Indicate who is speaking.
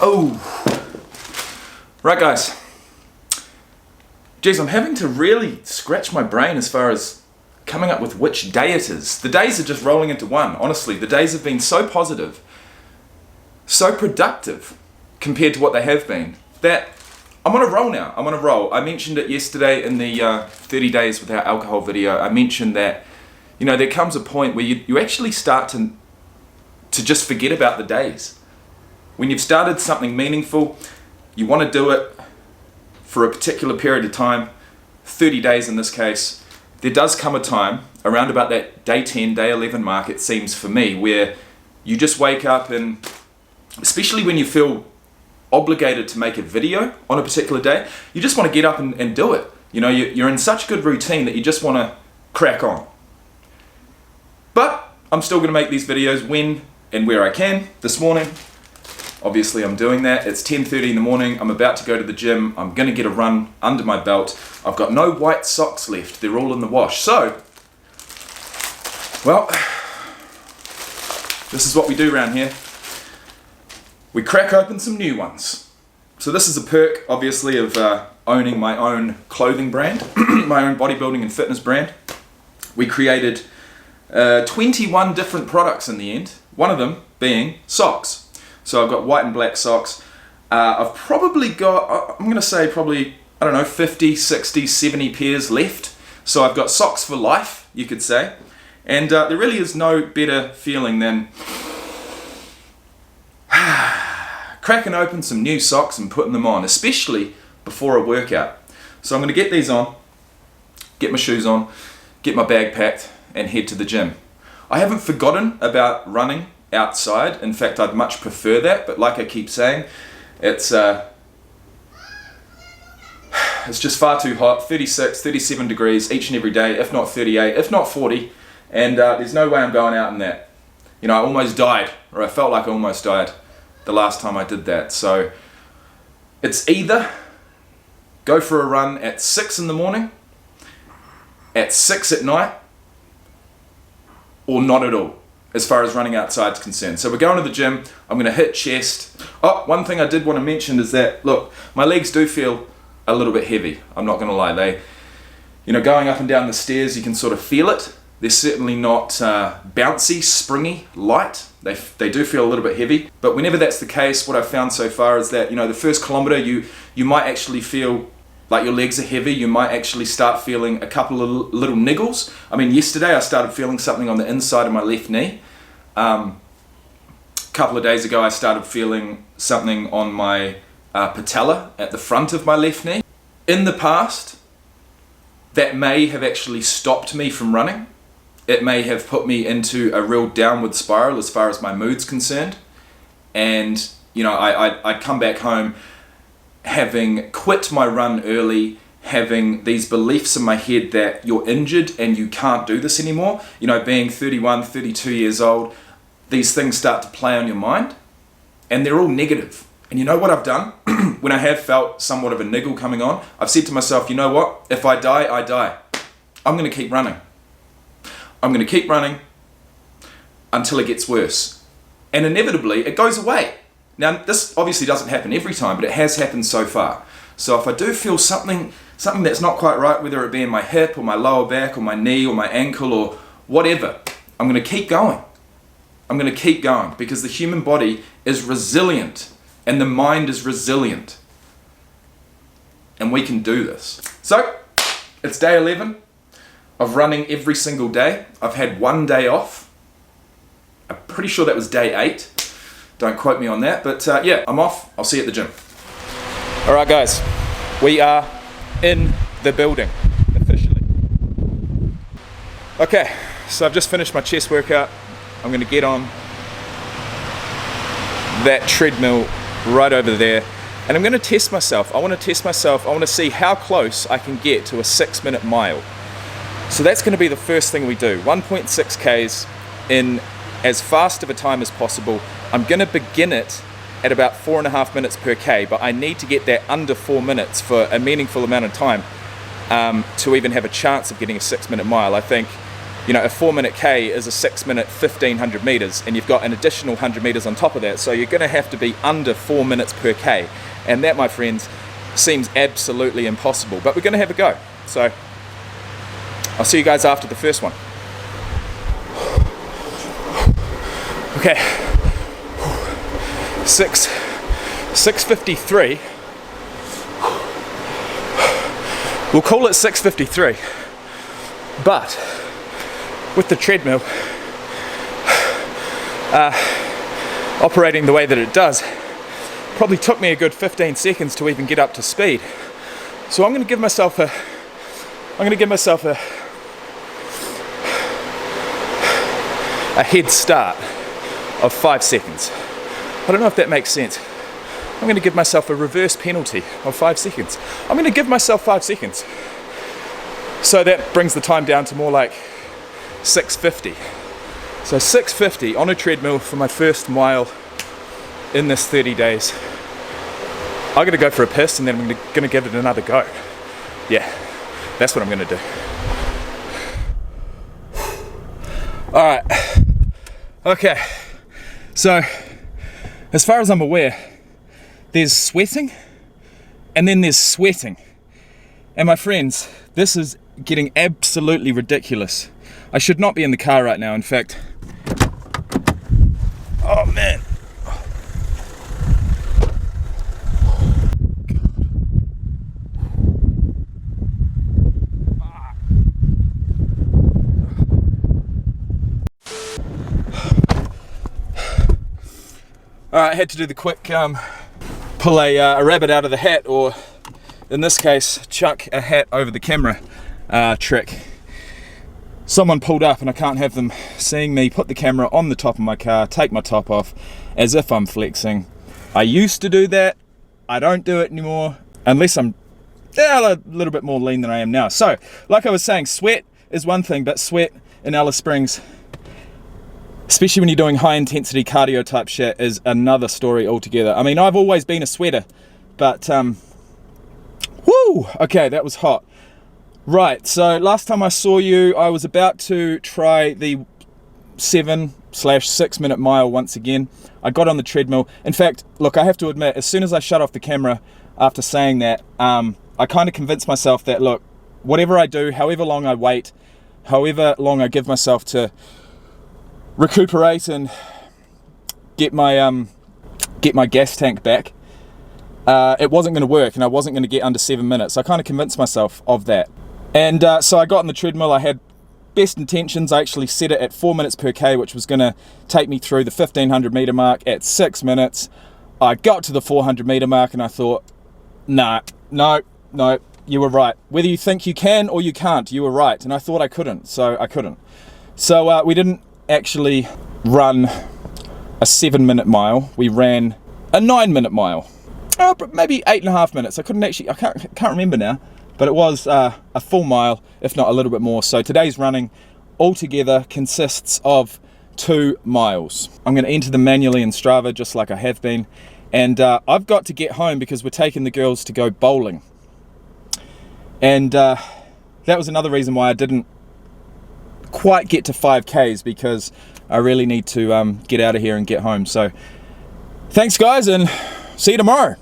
Speaker 1: Oh, right guys. Geez, I'm having to really scratch my brain as far as coming up with which day it is. The days are just rolling into one, honestly. The days have been so positive, so productive compared to what they have been, that I'm on a roll now. I'm on a roll. I mentioned it yesterday in the 30 days without alcohol video. I mentioned that, you know, there comes a point where you actually start to just forget about the days. When you've started something meaningful, you want to do it for a particular period of time, 30 days in this case. There does come a time, around about that day 10, day 11 mark, it seems for me, where you just wake up and, especially when you feel obligated to make a video on a particular day, you just want to get up and do it. You know, you're in such good routine that you just want to crack on. But I'm still going to make these videos when and where I can. This morning, obviously I'm doing that. It's 10:30 in the morning. I'm about to go to the gym. I'm going to get a run under my belt. I've got no white socks left. They're all in the wash. So, well, this is what we do around here. We crack open some new ones. So this is a perk, obviously, of owning my own clothing brand, my own bodybuilding and fitness brand. We created 21 different products in the end, one of them being socks. So I've got white and black socks. I've probably got, I'm going to say probably, I don't know, 50, 60, 70 pairs left. So I've got socks for life, you could say. And there really is no better feeling than cracking open some new socks and putting them on, especially before a workout. So I'm going to get these on, get my shoes on, get my bag packed, and head to the gym. I haven't forgotten about running outside. In fact, I'd much prefer that, but like I keep saying, it's just far too hot. 36, 37 degrees each and every day, if not 38, if not 40, and there's no way I'm going out in that. You know, I almost died, or I felt like I almost died the last time I did that. So it's either go for a run at 6 in the morning, at 6 at night, or not at all, as far as running outside is concerned. So we're going to the gym. I'm going to hit chest. Oh, one thing I did want to mention is that, look, my legs do feel a little bit heavy. I'm not going to lie. They, you know, going up and down the stairs, you can sort of feel it. They're certainly not bouncy, springy, light. They do feel a little bit heavy. But whenever that's the case, what I've found so far is that, you know, the first kilometer, you might actually feel like your legs are heavy. You might actually start feeling a couple of little niggles. I mean, yesterday I started feeling something on the inside of my left knee. A couple of days ago I started feeling something on my patella at the front of my left knee. In the past, that may have actually stopped me from running. It may have put me into a real downward spiral as far as my mood's concerned. And, you know, I'd come back home having quit my run early, having these beliefs in my head that you're injured and you can't do this anymore. You know, being 31, 32 years old, these things start to play on your mind, and they're all negative. And you know what I've done? When I have felt somewhat of a niggle coming on, I've said to myself, you know what? If I die, I die. I'm going to keep running. I'm going to keep running until it gets worse. And inevitably, it goes away. Now, this obviously doesn't happen every time, but it has happened so far. So if I do feel something that's not quite right, whether it be in my hip or my lower back or my knee or my ankle or whatever, I'm going to keep going. I'm going to keep going because the human body is resilient and the mind is resilient. And we can do this. So, it's day 11 of running every single day. I've had one day off. I'm pretty sure that was day 8. Don't quote me on that, but yeah, I'm off. I'll see you at the gym. All right, guys, we are in the building, officially. Okay, so I've just finished my chest workout. I'm gonna get on that treadmill right over there, and I'm gonna test myself. I wanna test myself. I wanna see how close I can get to a 6-minute mile. So that's gonna be the first thing we do. 1.6 Ks in as fast of a time as possible. I'm going to begin it at about 4.5 minutes per K, but I need to get that under 4 minutes for a meaningful amount of time to even have a chance of getting a 6-minute mile. I think you know, a 4-minute K is a 6-minute 1500 meters, and you've got an additional 100 meters on top of that, so you're going to have to be under 4 minutes per K, and that, my friends, seems absolutely impossible, but we're going to have a go. So I'll see you guys after the first one. Okay, 6:53. We'll call it 6:53, but with the treadmill operating the way that it does, probably took me a good 15 seconds to even get up to speed. So I'm going to give myself a head start of 5 seconds. I don't know if that makes sense. I'm going to give myself a reverse penalty of 5 seconds. I'm going to give myself 5 seconds. So that brings the time down to more like 6:50. So 6:50 on a treadmill for my first mile in this 30 days. I'm going to go for a piss and then I'm going to give it another go. Yeah, that's what I'm going to do. Alright. Okay. So, as far as I'm aware, there's sweating and then there's sweating. And my friends, this is getting absolutely ridiculous. I should not be in the car right now, in fact. Oh man. Alright, I had to do the quick pull a rabbit out of the hat, or in this case, chuck a hat over the camera trick. Someone pulled up and I can't have them seeing me put the camera on the top of my car, take my top off as if I'm flexing. I used to do that. I don't do it anymore unless I'm a little bit more lean than I am now. So, like I was saying, sweat is one thing, but sweat in Alice Springs, especially when you're doing high intensity cardio type shit, is another story altogether. I mean, I've always been a sweater, but woo, okay, that was hot. Right, so last time I saw you, I was about to try the 7/6 minute mile once again. I got on the treadmill. In fact, look, I have to admit, as soon as I shut off the camera after saying that, I kind of convinced myself that, look, whatever I do, however long I wait, however long I give myself to recuperate and get my gas tank back, it wasn't going to work, and I wasn't going to get under 7 minutes. I kind of convinced myself of that. And so I got on the treadmill. I had best intentions. I actually set it at 4 minutes per K, which was going to take me through the 1500 meter mark at 6 minutes. I got to the 400 meter mark and I thought, no, you were right. Whether you think you can or you can't, you were right. And I thought I couldn't, so I couldn't. So we didn't actually run a 7 minute mile. We ran a 9 minute mile. Maybe 8.5 minutes. I can't remember now. But it was a full mile, if not a little bit more. So today's running altogether consists of 2 miles. I'm going to enter them manually in Strava, just like I have been. And I've got to get home because we're taking the girls to go bowling. And that was another reason why I didn't quite get to 5Ks, because I really need to get out of here and get home. So thanks guys, and see you tomorrow.